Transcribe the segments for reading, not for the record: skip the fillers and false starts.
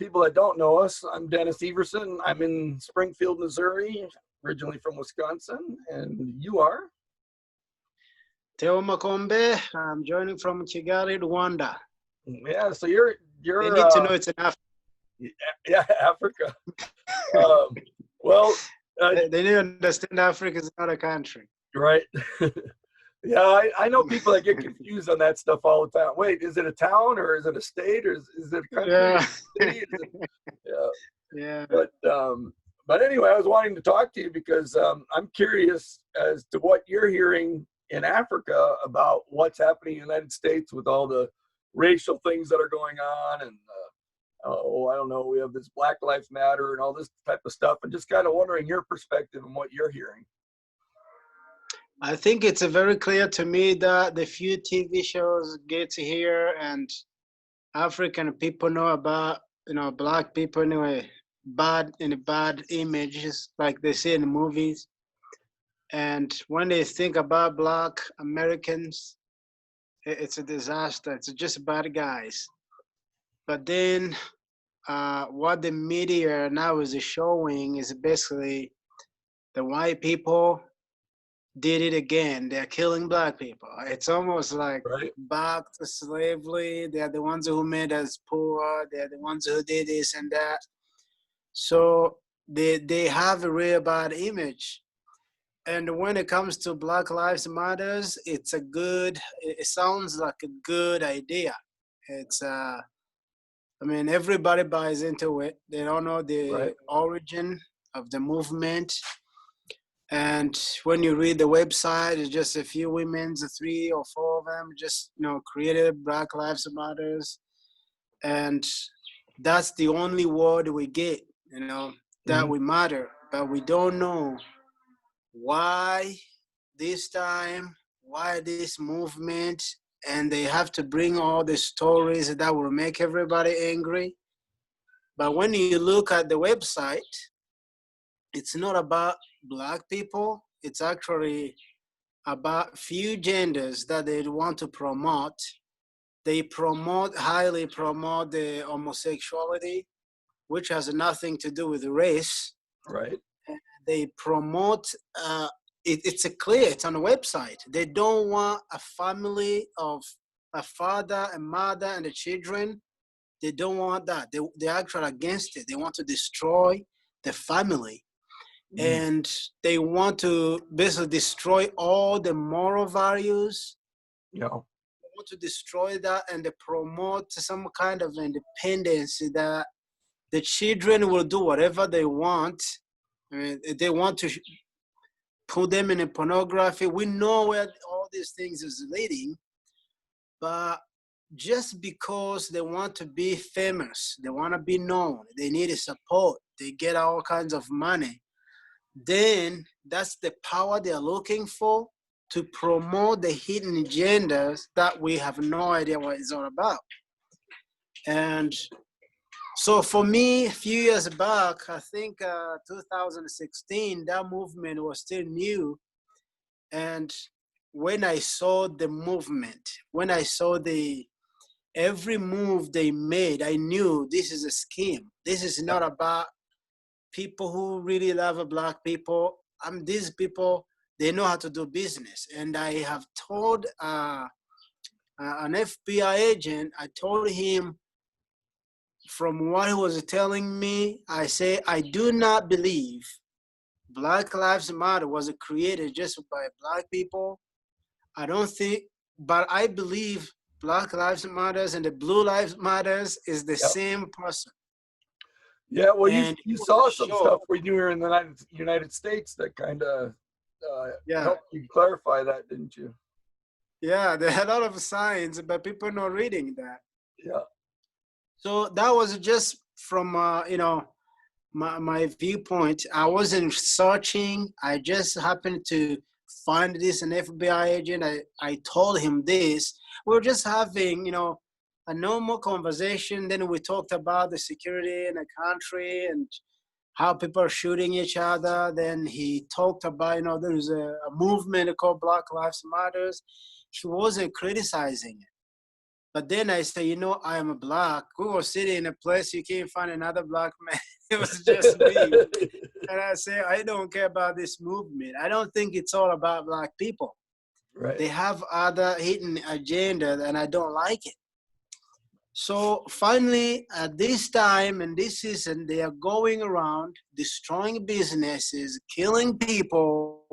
people that don't know us, I'm Dennis Eversen. I'm in Springfield, Missouri, originally from Wisconsin, and you are? Theo Makombe, I'm joining from Kigali, Rwanda. Yeah, so you're They need to know it's in Africa. Yeah, Africa. Um, well, They need to understand Africa is not a country. right. Yeah, I know people that get confused on that stuff all the time. Wait, is it a town or is it a state or is it a country? Yeah. City? Is it, Yeah. But anyway, I was wanting to talk to you because I'm curious as to what you're hearing in Africa about what's happening in the United States with all the racial things that are going on, and I don't know, we have this Black Lives Matter and all this type of stuff, and just kind of wondering your perspective and what you're hearing. I think it's very clear to me that the few TV shows get here and African people know about, Black people anyway, bad images like they see in the movies. And when they think about Black Americans, it's a disaster. It's just bad guys. But then what the media now is showing is basically the white people did it again. They're killing Black people. It's almost like back to slavery. They're the ones who made us poor. They're the ones who did this and that. So they have a real bad image. And when it comes to Black Lives Matters, it sounds like a good idea. It's everybody buys into it. They don't know the origin of the movement. And when you read the website, it's just a few women, 3 or 4 of them, just created Black Lives Matters, and that's the only word we get, that we matter, but we don't know why this time, why this movement, and they have to bring all the stories that will make everybody angry. But when you look at the website, it's not about Black people. It's actually about few genders that they want to promote. They highly promote the homosexuality, which has nothing to do with race. Right. They promote, it's on the website. They don't want a family of a father, a mother, and the children. They don't want that. They're actually against it. They want to destroy the family. And they want to basically destroy all the moral values. Yeah. They want to destroy that, and they promote some kind of independence that the children will do whatever they want. They want to put them in a pornography. We know where all these things is leading, but just because they want to be famous, they want to be known, they need support, they get all kinds of money, then that's the power they're looking for to promote the hidden agendas that we have no idea what it's all about. And so for me, a few years back, I think 2016, that movement was still new. And when I saw the movement, when I saw every move they made, I knew this is a scheme. This is not about people who really love Black people. These people, they know how to do business. And I have told an FBI agent, I told him, from what he was telling me, I say, I do not believe Black Lives Matter was created just by Black people. I don't think, but I believe Black Lives Matters and the Blue Lives Matters is the same person. Yeah, well, you saw some stuff when you were in the United States that kind of helped you clarify that, didn't you? Yeah, there are a lot of signs, but people are not reading that. Yeah. So that was just from, my viewpoint. I wasn't searching. I just happened to find this an FBI agent. I told him this. We were just having, a normal conversation. Then we talked about the security in the country and how people are shooting each other. Then he talked about, there's a movement called Black Lives Matters. He wasn't criticizing it. But then I say, you know, I am a black. We were sitting in a place you can't find another black man. It was just me. And I say, I don't care about this movement. I don't think it's all about black people. Right. They have other hidden agenda, and I don't like it. So finally, at this time and this season, they are going around destroying businesses, killing people,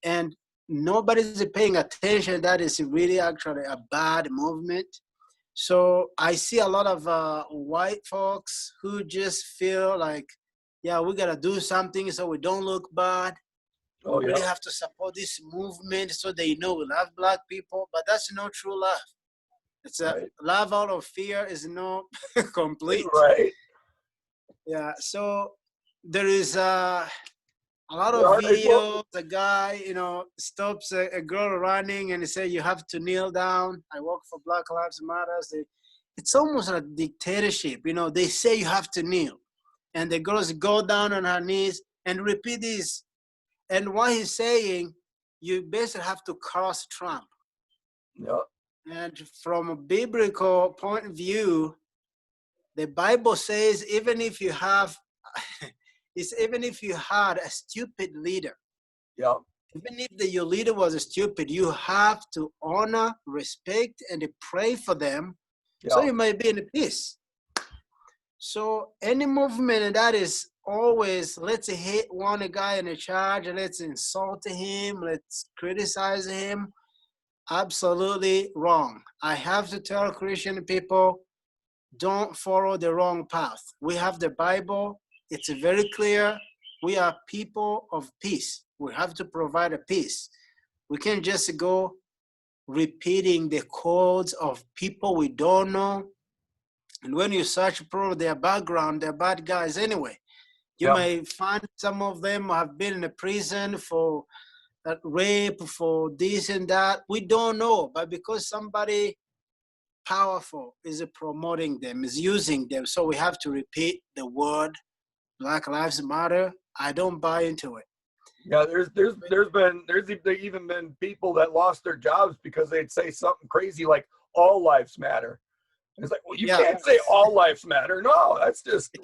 and nobody's paying attention. That is really actually a bad movement. So I see a lot of white folks who just feel like, yeah, we gotta do something so we don't look bad. We Oh, really yeah. have to support this movement so they know we love black people, but that's not true love. It's a Right. love out of fear is not complete. Right. Yeah, so there is a lot of Well, videos. A guy, you know, stops a girl running and he says, "You have to kneel down." I work for Black Lives Matter. It's almost a dictatorship. You know, they say you have to kneel, and the girls go down on her knees and repeat this. And what he's saying, you basically have to cross Trump. yeah. And from a biblical point of view, the Bible says even if you have, even if you had a stupid leader, Yeah. even if your leader was stupid, you have to honor, respect, and pray for them, so Yeah. you might be in peace. So any movement that is always let's hit one guy in a charge, let's insult him, let's criticize him, absolutely wrong. I have to tell Christian people, don't follow the wrong path. We have the Bible. It's very clear. We are people of peace. We have to provide a peace. We can't just go repeating the codes of people we don't know. And when you search for their background, they're bad guys anyway. You Yeah. may find some of them have been in a prison for rape, for this and that. We don't know, but because somebody powerful is promoting them, is using them, so we have to repeat the word Black Lives Matter. I don't buy into it. Yeah, there's even been people that lost their jobs because they'd say something crazy like all lives matter. And it's like, well, you Yeah, can't say all lives matter. No, that's just,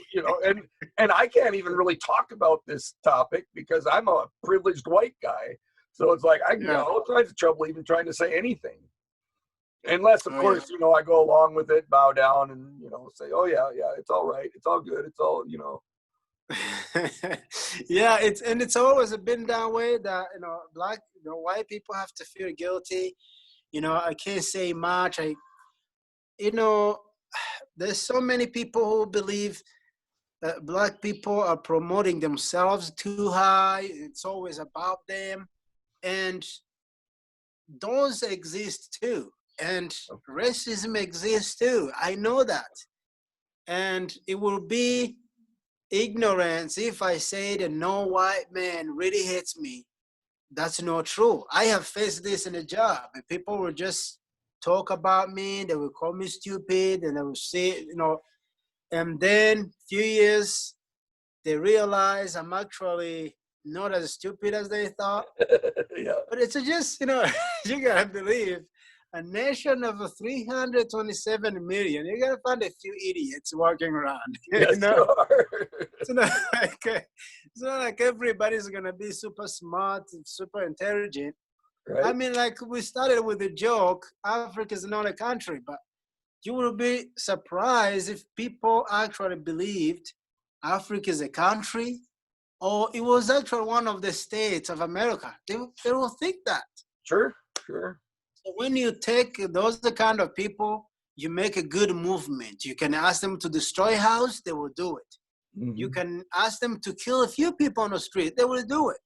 and I can't even really talk about this topic because I'm a privileged white guy. So it's like I can get yeah, all kinds of trouble even trying to say anything. Unless, of oh yeah. course, I go along with it, bow down, and say, "Oh yeah, yeah, it's all right, it's all good, it's all." Yeah, it's always been that way that black white people have to feel guilty. I can't say much. You know there's so many people who believe black people are promoting themselves too high. It's always about them, and those exist too, and racism exists too. I know that, and it will be ignorance if I say that no white man really hates me. That's not true. I have faced this in a job, and people will just talk about me. They will call me stupid, and they will say, and then few years they realize I'm actually not as stupid as they thought. Yeah. But it's just, you gotta believe a nation of 327 million, you gotta find a few idiots walking around. Yes, you are. It's not it's not like everybody's gonna be super smart and super intelligent. I Right. mean, like we started with a joke, Africa is not a country, but you will be surprised if people actually believed Africa is a country or it was actually one of the states of America. They will think that. Sure. Sure. So when you take those the kind of people, you make a good movement. You can ask them to destroy a house, they will do it. You Hmm. can ask them to kill a few people on the street, they will do it.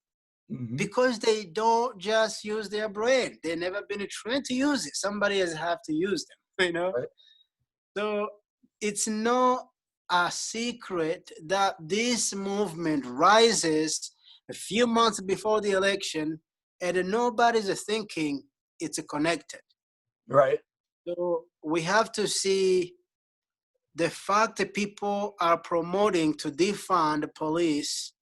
Hmm. Because they don't just use their brain. They've never been trained to use it. Somebody has have to use them, Right. So it's not a secret that this movement rises a few months before the election and nobody's thinking it's connected. Right. So we have to see the fact that people are promoting to defund the police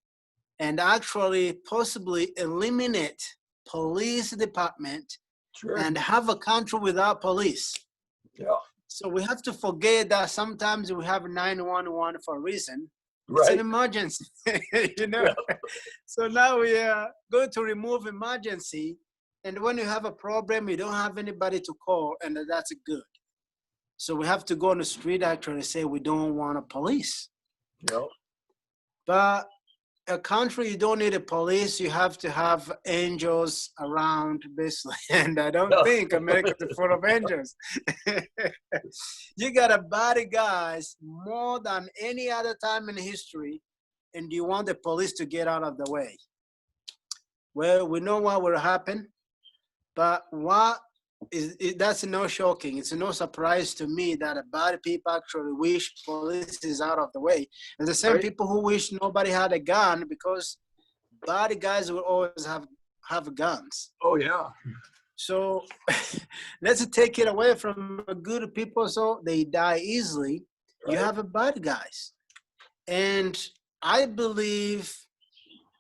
and actually possibly eliminate police department Sure. and have a country without police. Yeah. So we have to forget that sometimes we have 911 for a reason. It's an Right. emergency, you know. Yeah. So now we are going to remove emergency. And when you have a problem, you don't have anybody to call, and that's good. So we have to go on the street actually and say we don't want a police. You know, But a country, you don't need a police. You have to have angels around, basically. And I don't think America is full of angels. You got a body guys more than any other time in history, and you want the police to get out of the way. Well, we know what will happen, but what that's no shocking. It's no surprise to me that a bad people actually wish police is out of the way. And the same right? people who wish nobody had a gun, because bad guys will always have guns. Oh yeah. So let's take it away from good people so they die easily. Right. You have a bad guys. And I believe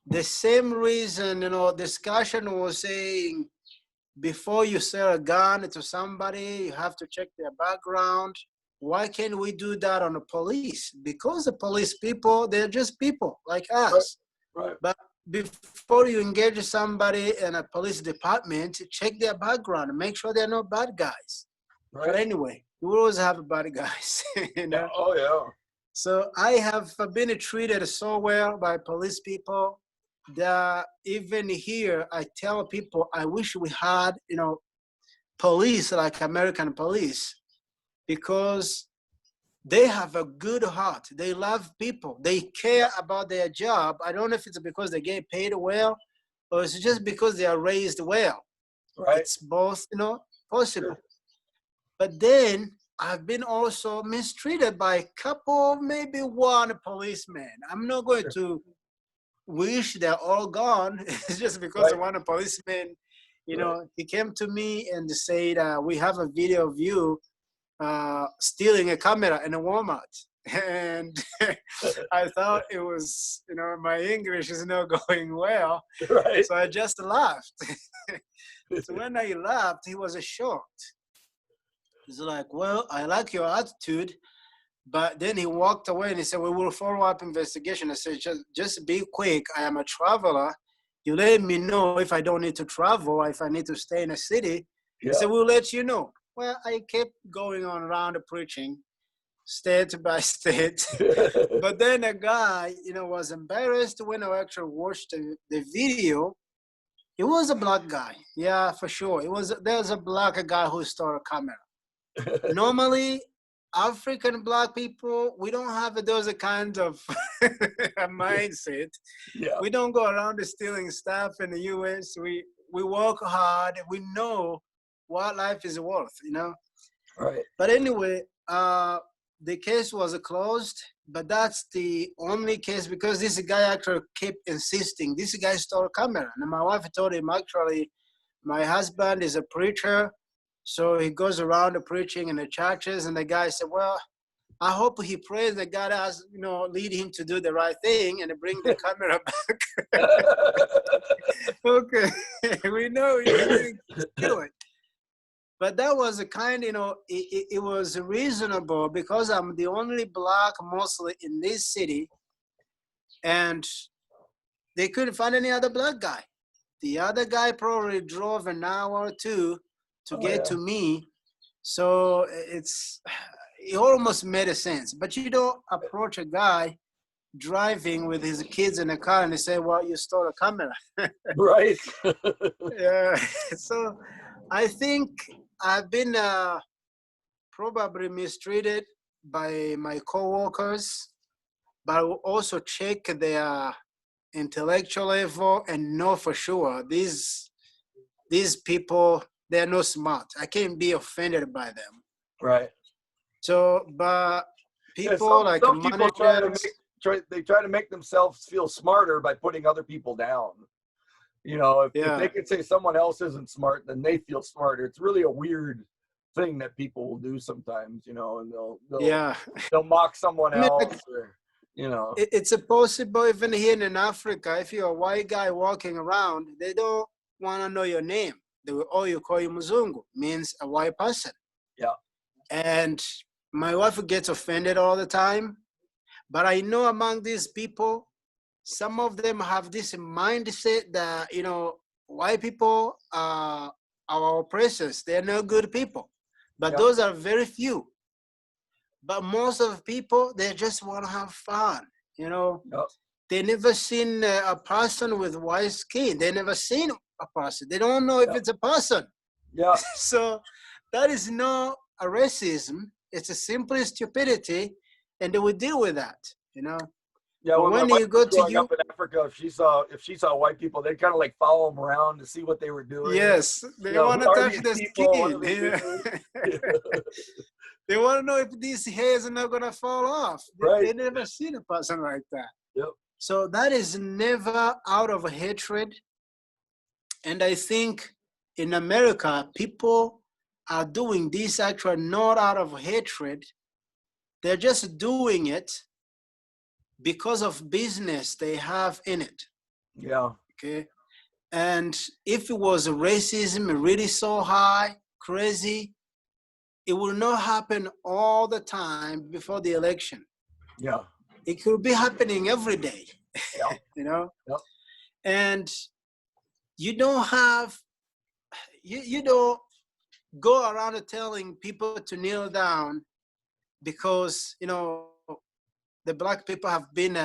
the same reason, discussion was saying before you sell a gun to somebody, you have to check their background. Why can't we do that on the police? Because the police people, they're just people like us. Right. But before you engage somebody in a police department, check their background and make sure they're not bad guys. Right. But anyway, you will always have bad guys. You know? Yeah. Oh yeah. So I have been treated so well by police people that even here I tell people I wish we had, police like American police, because they have a good heart. They love people. They care about their job. I don't know if it's because they get paid well or it's just because they are raised well. Right. It's both, possible. But then I've been also mistreated by a couple, maybe one policeman. I'm not going to wish they're all gone. It's just because one policeman, he came to me and said, we have a video of you stealing a camera in a Walmart. And I thought it was, my English is not going well. Right. So I just laughed. So when I laughed, he was shocked. He's like, well, I like your attitude. But then he walked away and he said, we will follow up investigation. I said, just be quick. I am a traveler. You let me know if I don't need to travel, if I need to stay in a city. Yeah. He said, we'll let you know. Well, I kept going on around preaching, state by state. But then a guy, was embarrassed when I actually watched the video. He was a black guy. Yeah, for sure. There's a black guy who stole a camera. Normally, African black people, we don't have those kinds of mindset. Yeah. We don't go around stealing stuff in the US. We work hard. We know what life is worth, Right. But anyway, the case was closed, but that's the only case because this guy actually kept insisting. This guy stole a camera. And my wife told him, actually, my husband is a preacher. So he goes around preaching in the churches, and the guy said, well, I hope he prays that God has, lead him to do the right thing and bring the camera back. Okay, we know he didn't do it. But that was a kind, it was reasonable because I'm the only black mostly in this city, and they couldn't find any other black guy. The other guy probably drove an hour or two to get to me. So it almost made sense. But you don't approach a guy driving with his kids in a car and they say, well, you stole a camera. Right. Yeah. So I think I've been probably mistreated by my coworkers, but I will also check their intellectual level and know for sure these people, they're not smart. I can't be offended by them. Right. So, but people some people try to make themselves feel smarter by putting other people down. If they can say someone else isn't smart, then they feel smarter. It's really a weird thing that people will do sometimes, and they'll mock someone else. It's possible even here in Africa, if you're a white guy walking around, they don't want to know your name. They will, you call you Mzungu, means a white person. Yeah. And my wife gets offended all the time. But I know among these people, some of them have this mindset that, you know, white people are our oppressors. They're no good people. But Yeah. those are very few. But most of the people, they just want to have fun, you know. Yeah. They never seen a person with white skin. They never seen a person. They don't know if Yeah. it's a person. Yeah. So that is not a racism. It's a simply stupidity, and they will deal with that, you know. Yeah, But when my when wife you was go to growing you, up in Africa, if she saw white people, they'd kind of like follow them around to see what they were doing. yes, You they know, want who to are touch these the people? What skin. do they do? They want to know if these hairs are not gonna fall off. Right. They never seen a person like that. Yep. So that is never out of hatred. And I think in America, people are doing this actually not out of hatred. They're just doing it because of business they have in it. Yeah. Okay. And if it was racism really so high, crazy, it will not happen all the time before the election. Yeah. It could be happening every day, Yeah. you know? Yep. And you don't have, you don't go around telling people to kneel down because, you know, the black people have been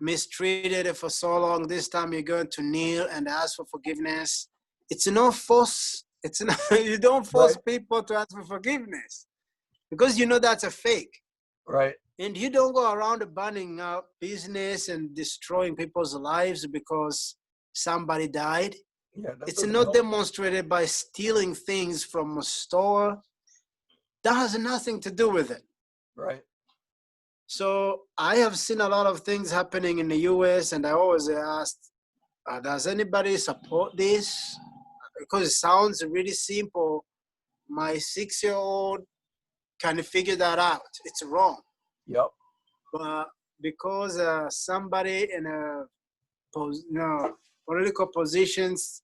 mistreated for so long. This time you're going to kneel and ask for forgiveness. It's no force. It's not, you don't force Right. people to ask for forgiveness because you know that's a fake. Right. And you don't go around burning up business and destroying people's lives because somebody died. Yeah. That It's doesn't not help. demonstrated by stealing things from a store. That has nothing to do with it. Right. So I have seen a lot of things happening in the US, and I always asked, does anybody support this? Because it sounds really simple. My 6-year-old can figure that out. It's wrong. Yep. But because somebody in a political positions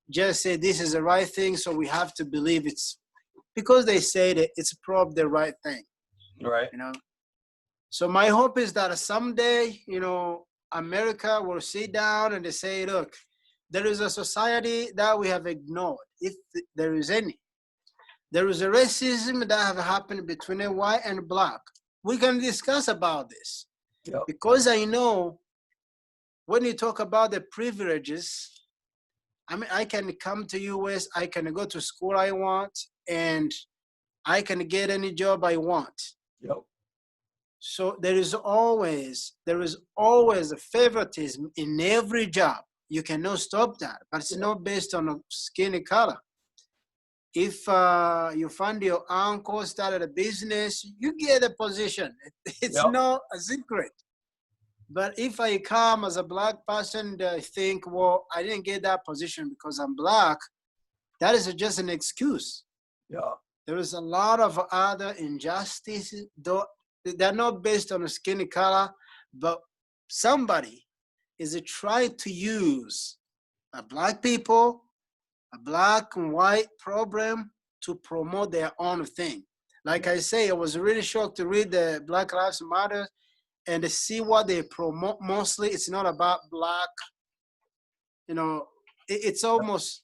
just say this is the right thing, so we have to believe it's because they say that it's probably the right thing. Right. You know. So my hope is that someday, you know, America will sit down and they say, look, there is a society that we have ignored, if there is any. There is a racism that have happened between a white and black. We can discuss about this. Yep. Because I know when you talk about the privileges, I mean, I can come to US, I can go to school I want, and I can get any job I want. Yep. So there is always a favoritism in every job. You cannot stop that, but it's not based on a skin color. If you find your uncle started a business, you get a position. It's Yep. not a secret. But if I come as a black person, I think, well, I didn't get that position because I'm black, that is just an excuse. Yeah. There is a lot of other injustices, though they're not based on a skin color, but somebody is trying to use a black people, a black and white problem to promote their own thing. Like I say, I was really shocked to read the Black Lives Matter and to see what they promote. Mostly, it's not about black. You know, it's almost,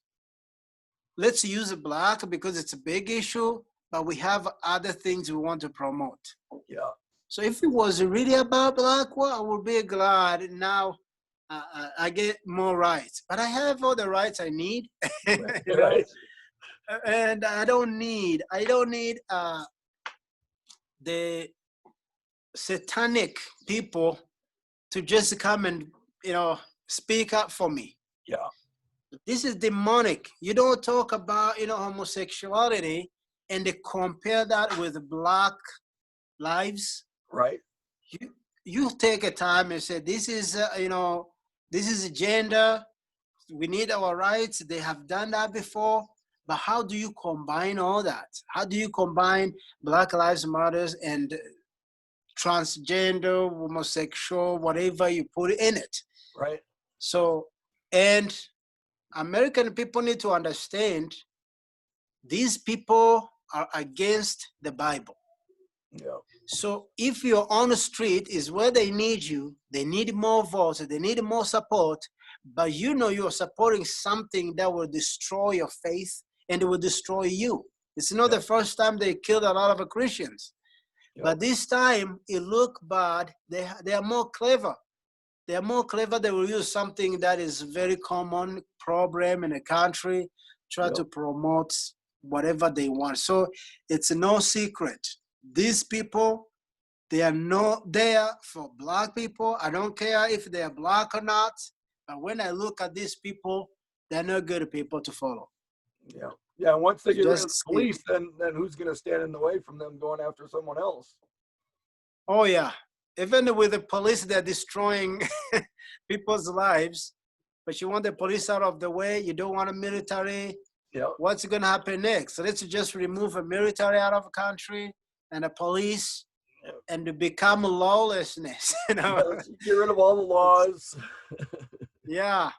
let's use a black because it's a big issue, but we have other things we want to promote. Yeah. So if it was really about black, well, I would be glad. Now I get more rights, but I have all the rights I need, Right. you know, and I don't need the satanic people to just come and, you know, speak up for me. Yeah. This is demonic. You don't talk about, you know, homosexuality and they compare that with black lives. Right. You take a time and say, this is, you know, this is gender. We need our rights. They have done that before. But how do you combine all that? How do you combine Black Lives Matter and transgender, homosexual, whatever you put in it? Right. So, and American people need to understand these people are against the Bible. Yeah. So if you're on the street is where they need more votes, they need more support, but you know you're supporting something that will destroy your faith and it will destroy you. It's not the first time they killed a lot of Christians, but this time it looked bad. They are more clever. They are more clever. They will use something that is very common problem in a country, try to promote whatever they want. So it's no secret. These people, they are not there for Black people. I don't care if they are Black or not. But when I look at these people, they're not good people to follow. Yeah. Yeah. And once they get rid of the Just police, then who's going to stand in the way from them going after someone else? Oh yeah. Even with the police, they're destroying people's lives. But you want the police out of the way. You don't want a military. Yeah. What's going to happen next? So let's just remove a military out of the country and a police and to become lawlessness. You know? Get rid of all the laws. Yeah.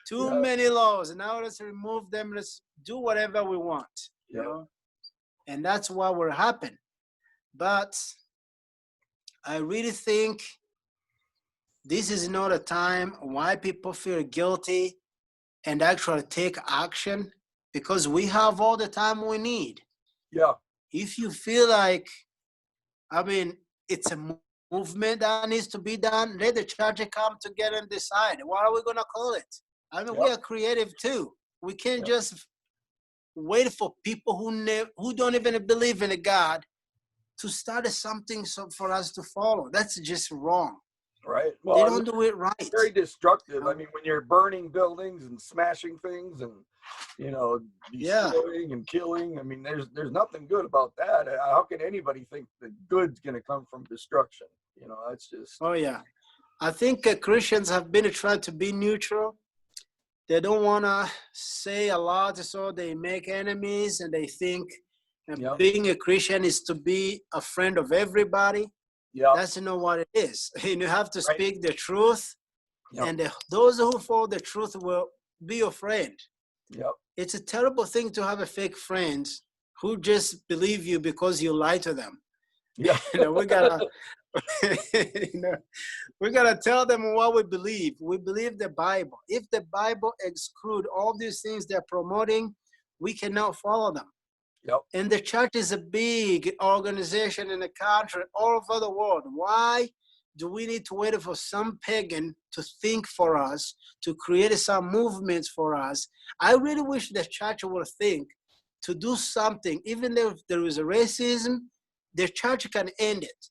Too many laws. Now let's remove them. Let's do whatever we want. You know? And that's what will happen. But I really think this is not a time why people feel guilty and actually take action, because we have all the time we need. Yeah. If you feel like, I mean, it's a movement that needs to be done, let the church come together and decide. What are we going to call it? I mean, we are creative too. We can't just wait for people who don't even believe in a God to start something for us to follow. That's just wrong. Right. Well, They don't do it right. Very destructive. I mean, when you're burning buildings and smashing things and, you know, destroying and killing, I mean, there's nothing good about that. How can anybody think the good's going to come from destruction? You know, that's just. Oh, yeah. I think Christians have been trying to be neutral. They don't want to say a lot, so they make enemies, and they think being a Christian is to be a friend of everybody. Yeah. That's not what it is. And you have to speak the truth, and those who follow the truth will be your friend. Yep. It's a terrible thing to have a fake friend who just believe you because you lie to them. Yeah. You know, we gotta we gotta tell them what we believe. We believe the Bible. If the Bible exclude all these things they're promoting, we cannot follow them. Yep. And the church is a big organization in the country, all over the world. Why do we need to wait for some pagan to think for us, to create some movements for us? I really wish the church would think to do something. Even if there is a racism, the church can end it.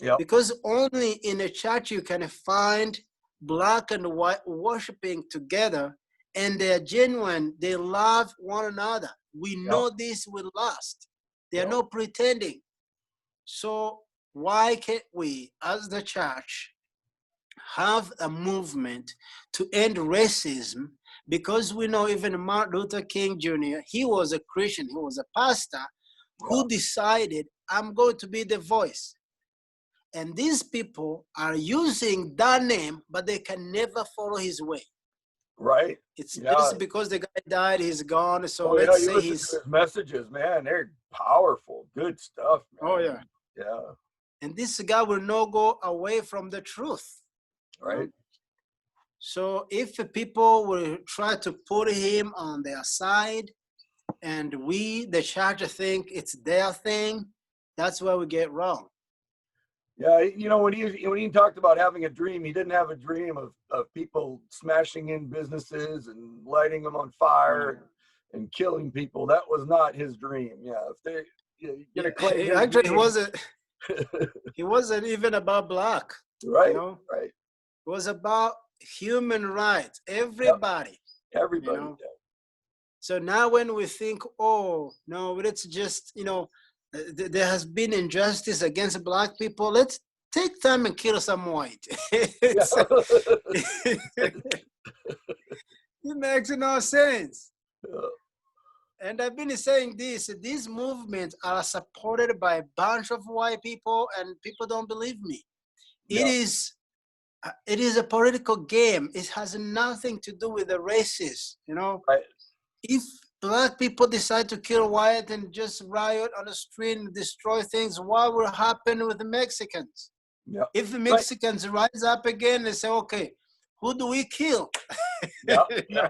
Yep. Because only in a church you can find Black and white worshiping together, and they're genuine. They love one another. We know this will last. They're not pretending. So why can't we, as the church, have a movement to end racism? Because we know even Martin Luther King Jr., he was a Christian, he was a pastor who decided, I'm going to be the voice. And these people are using that name, but they can never follow his way. Right. It's just because the guy died, he's gone. So let's you say listen to his messages, man, they're powerful, good stuff, man. Oh yeah. Yeah. And this guy will not go away from the truth. Right. So if people will try to put him on their side, and we, the church, think it's their thing, that's where we get wrong. Yeah, you know, when he talked about having a dream, he didn't have a dream of people smashing in businesses and lighting them on fire and killing people. That was not his dream. Yeah, if they claim actually, he wasn't even about Black. Right. You know? Right. It was about human rights. Everybody. Everybody. You know? So now when we think, oh no, let's just, you know, there has been injustice against Black people, let's take time and kill some white. It makes no sense. And I've been saying this, these movements are supported by a bunch of white people, and people don't believe me. It is a political game. It has nothing to do with the races, you know. Right. If black people decide to kill white and just riot on the street and destroy things, what will happen with the Mexicans? Yeah. If the Mexicans rise up again and say, okay, who do we kill? Yeah. You know?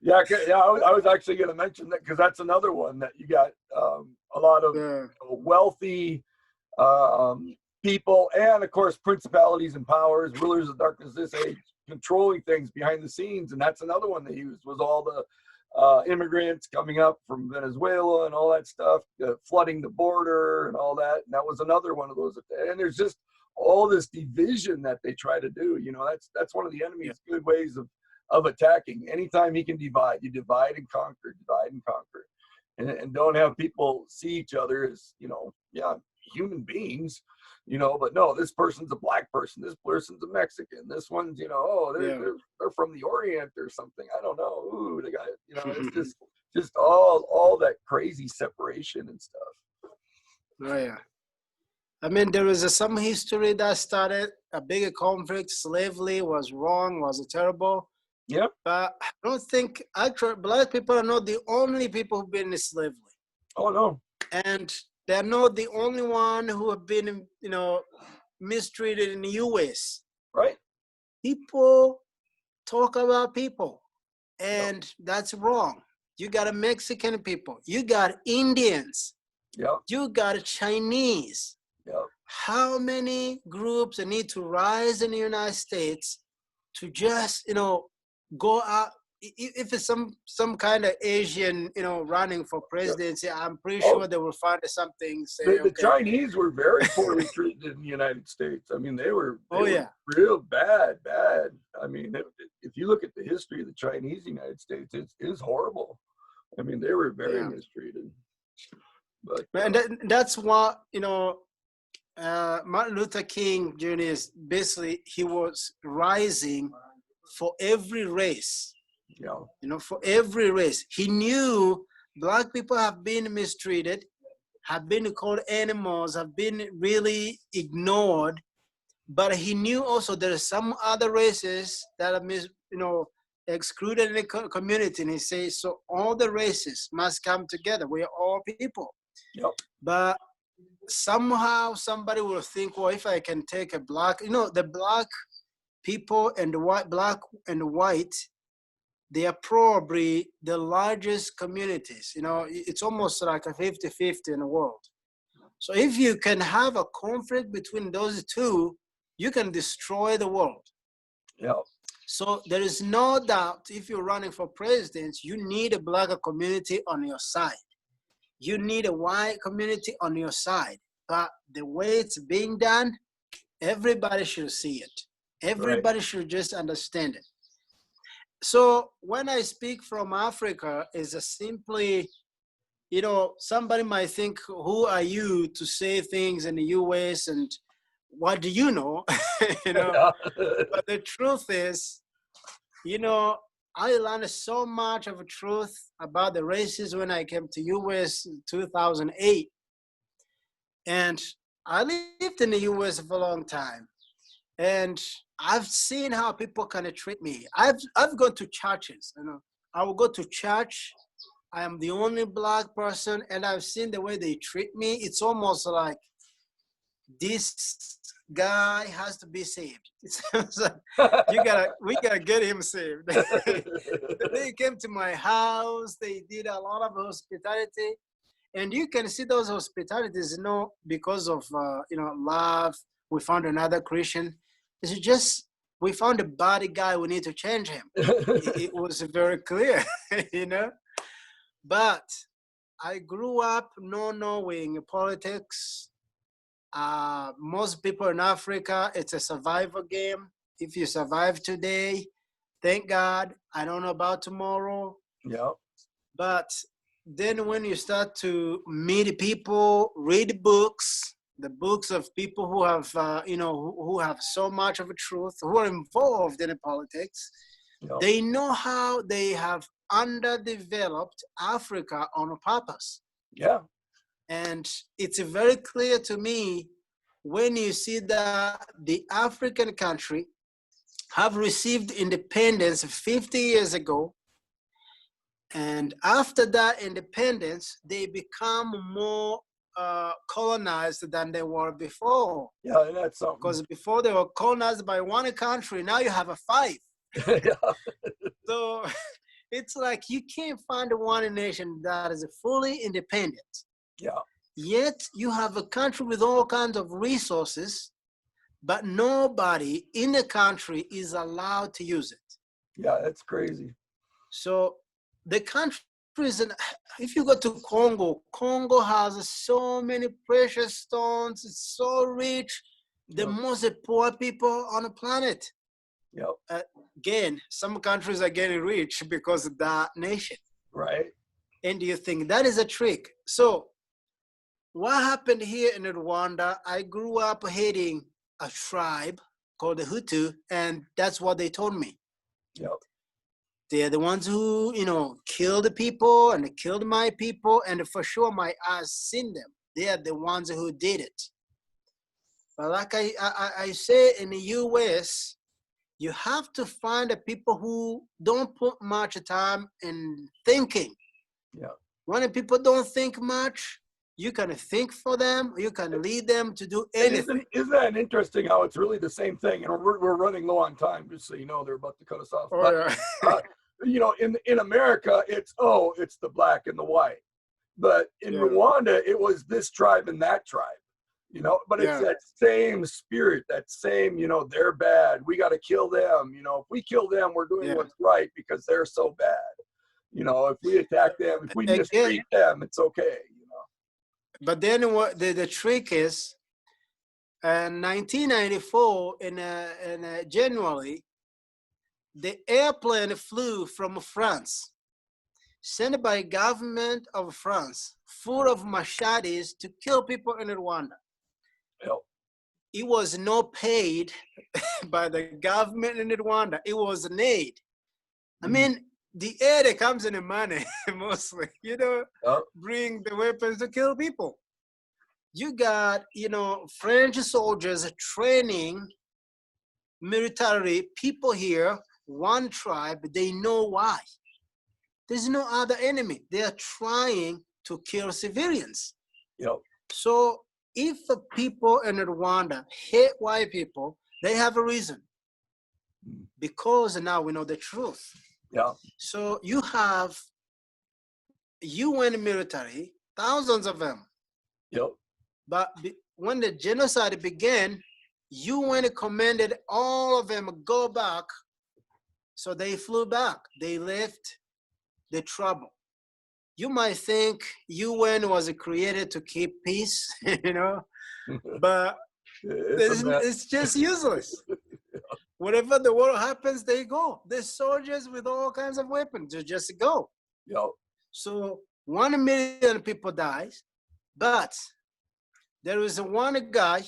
Yeah. I was actually going to mention that because that's another one that you got a lot of wealthy people, and of course principalities and powers, rulers of darkness this age, controlling things behind the scenes, and that's another one they used was all the immigrants coming up from Venezuela and all that stuff, flooding the border and all that. And that was another one of those. And there's just all this division that they try to do. You know, that's one of the enemy's good ways of attacking. Anytime he can divide, you divide and conquer, and don't have people see each other as, you know, human beings, you know, but no, this person's a black person, this person's a Mexican, this one's, you know, oh, they're from the Orient or something. I don't know. Ooh, they got it. You know, it's just all that crazy separation and stuff. Oh yeah. I mean, there is some history that started a bigger conflict. Slavery was wrong, was terrible. Yeah. But I don't think actually black people are not the only people who've been in slavery. Oh no. And they're not the only one who have been, you know, mistreated in the US. Right. People talk about people, and that's wrong. You got a Mexican people, you got Indians, you got Chinese. How many groups need to rise in the United States to just, you know, go out? If it's some kind of Asian, you know, running for presidency, I'm pretty sure they will find something. Say, the Chinese were very poorly treated in the United States. I mean, they were real bad. I mean, if you look at the history of the Chinese United States, it is horrible. I mean, they were very mistreated. But and that's what, you know, Martin Luther King Jr. is basically, he was rising for every race. You know, for every race. He knew black people have been mistreated, have been called animals, have been really ignored. But he knew also there are some other races that are, excluded in the community. And he says, so all the races must come together. We are all people. But somehow somebody will think, well, if I can take a black, the black people and the black and white, they are probably the largest communities. It's almost like a 50-50 in the world. So if you can have a conflict between those two, you can destroy the world. So there is no doubt, if you're running for president, you need a black community on your side. You need a white community on your side. But the way it's being done, everybody should see it. Everybody should just understand it. So when I speak from Africa, it's simply, somebody might think, who are you to say things in the US and what do you know? But the truth is, I learned so much of the truth about the races when I came to US in 2008. And I lived in the US for a long time. And I've seen how people kind of treat me. I've gone to churches, I will go to church. I am the only black person, and I've seen the way they treat me. It's almost like this guy has to be saved. It sounds like we gotta get him saved. They came to my house. They did a lot of hospitality, and you can see those hospitalities, because of love. We found another Christian. It's just, we found a bad guy, we need to change him. It was very clear, But I grew up not knowing politics. Most people in Africa, it's a survival game. If you survive today, thank God. I don't know about tomorrow. But then when you start to meet people, read books, the books of people who have, who have so much of a truth, who are involved in the politics, they know how they have underdeveloped Africa on purpose. And it's very clear to me when you see that the African country have received independence 50 years ago, And after that independence, they become more colonized than they were before. Yeah, and that's something. Because before they were colonized by one country, now you have a five. Yeah. So it's like you can't find one nation that is fully independent. Yeah. Yet you have a country with all kinds of resources, but nobody in the country is allowed to use it. Yeah, that's crazy. So the country is if you go to Congo, Congo has so many precious stones. It's so rich. The most poor people on the planet. Yep. Again, some countries are getting rich because of that nation. Right. And do you think that is a trick? So what happened here in Rwanda, I grew up hating a tribe called the Hutu, and that's what they told me. Yep. They're the ones who, killed the people and killed my people, and for sure my eyes seen them. They are the ones who did it. But like I say in the US, you have to find the people who don't put much time in thinking. Yeah. When the people don't think much, you can think for them, you can lead them to do anything. Isn't that interesting how it's really the same thing? And we're running low on time, just so you know, they're about to cut us off. Oh, But, in America, it's the black and the white. But in Rwanda, it was this tribe and that tribe, but it's that same spirit, that same, they're bad. We got to kill them. If we kill them, we're doing what's right because they're so bad. If we attack them, if we mistreat them, it's okay. But then what the trick is, in 1994, in January, the airplane flew from France, sent by government of France, full of machetes to kill people in Rwanda. Yep. It was not paid by the government in Rwanda. It was an aid. I mean, the aid that comes in the money, mostly, bring the weapons to kill people. You got, French soldiers training military people here, one tribe, they know why. There's no other enemy. They are trying to kill civilians. Yep. So if the people in Rwanda hate white people, they have a reason. Because now we know the truth. Yeah. So you have UN military, thousands of them. Yep. But when the genocide began, UN commanded all of them go back. So they flew back. They left the trouble. You might think UN was created to keep peace, but it's just useless. Wherever the war happens, they go. The soldiers with all kinds of weapons, they just go. Yep. So 1 million people dies, but there is one guy.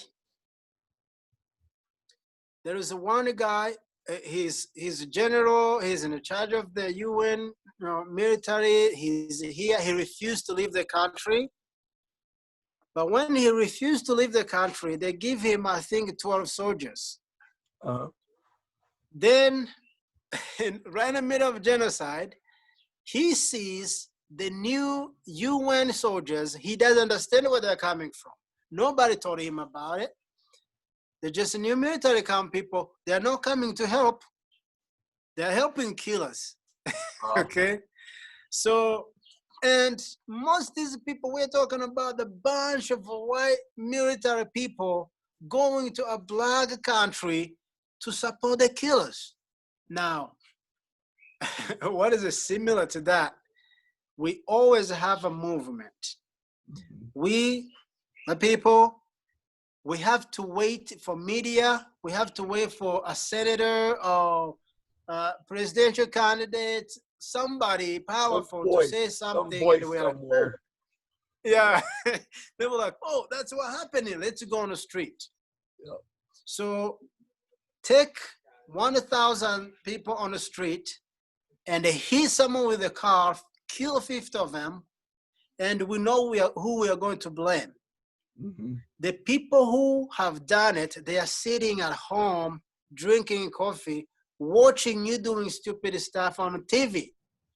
He's a general. He's in charge of the UN military. He's here. He refused to leave the country. But when he refused to leave the country, they give him, I think, 12 soldiers. Uh-huh. Then, right in the middle of genocide, he sees the new UN soldiers. He doesn't understand where they're coming from. Nobody told him about it. They're just new military camp people. They're not coming to help. They're helping kill us. Okay? So, and most of these people, we're talking about a bunch of white military people going to a black country to support the killers. Now, what is similar to that? We always have a movement. We, the people, we have to wait for media. We have to wait for a senator or a presidential candidate, somebody powerful to say something. And we're like, oh. Yeah. They were like, oh, that's what happened here. Let's go on the street. Yeah. So take 1,000 people on the street and they hit someone with a car, kill 50 of them, and we know who we are going to blame. Mm-hmm. The people who have done it, they are sitting at home, drinking coffee, watching you doing stupid stuff on TV.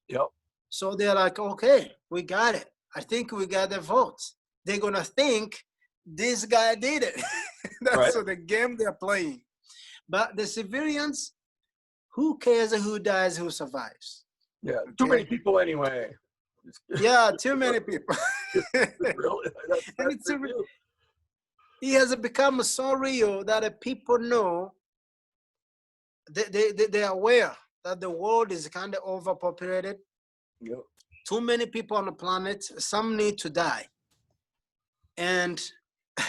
Yep. So they're like, okay, we got it. I think we got the vote. They're gonna think this guy did it. Right. That's what the game they're playing. But the civilians, who cares who dies, who survives? Yeah. Too Okay. many people anyway. Yeah, too many people. Really, And that's it's the deal. he has become so real that the people know, they're aware that the world is kind of overpopulated. Yep. Too many people on the planet, some need to die. And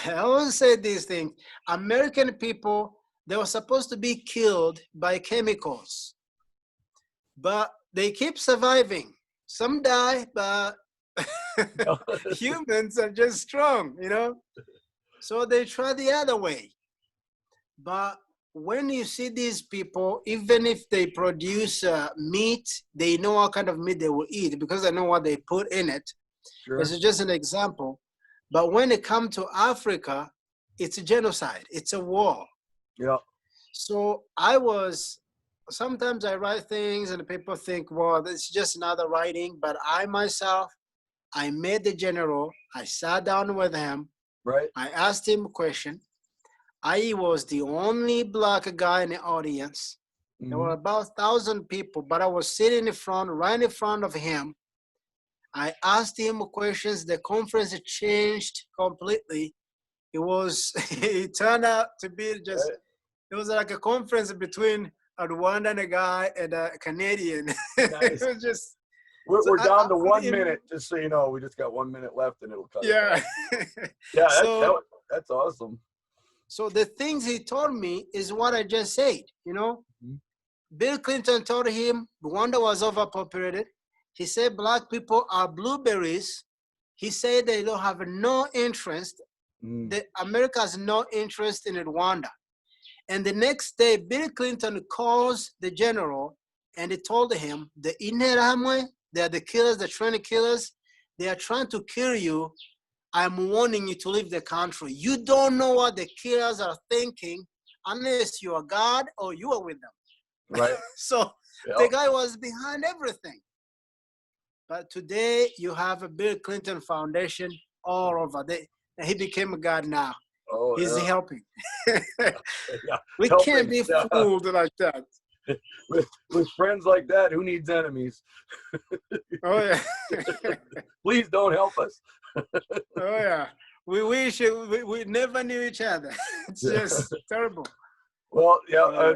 I always say these things. American people, they were supposed to be killed by chemicals, but they keep surviving. Some die, but humans are just strong, you know? So they try the other way. But when you see these people, even if they produce meat, they know what kind of meat they will eat because they know what they put in it. Sure. This is just an example. But when it comes to Africa, it's a genocide. It's a war. Yeah. So sometimes I write things and people think, well, it's just another writing. But I myself, I met the general. I sat down with him. Right. I asked him a question. I was the only black guy in the audience. There were about 1,000 people, but I was sitting in front, right in front of him. I asked him questions. The conference changed completely. It turned out to be just, it was like a conference between a Rwandan guy and a Canadian. Nice. It was just. We're down to 1 minute, just so you know. We just got 1 minute left and it'll cut. Yeah. Yeah, So, that's awesome. So the things he told me is what I just said, you know. Bill Clinton told him Rwanda was overpopulated. He said black people are blueberries. He said they don't have no interest. America has no interest in Rwanda. And the next day, Bill Clinton calls the general and he told him, the Interahamwe, they are the killers, the trained killers. They are trying to kill you. I'm warning you to leave the country. You don't know what the killers are thinking unless you are God or you are with them. Right. So the guy was behind everything. But today you have a Bill Clinton Foundation all over. He became a God now. Oh, He's helping. We helping. can't be fooled like that. With friends like that, who needs enemies? Oh, yeah. Please don't help us. Oh, yeah. We wish we never knew each other. It's just terrible. Well, yeah.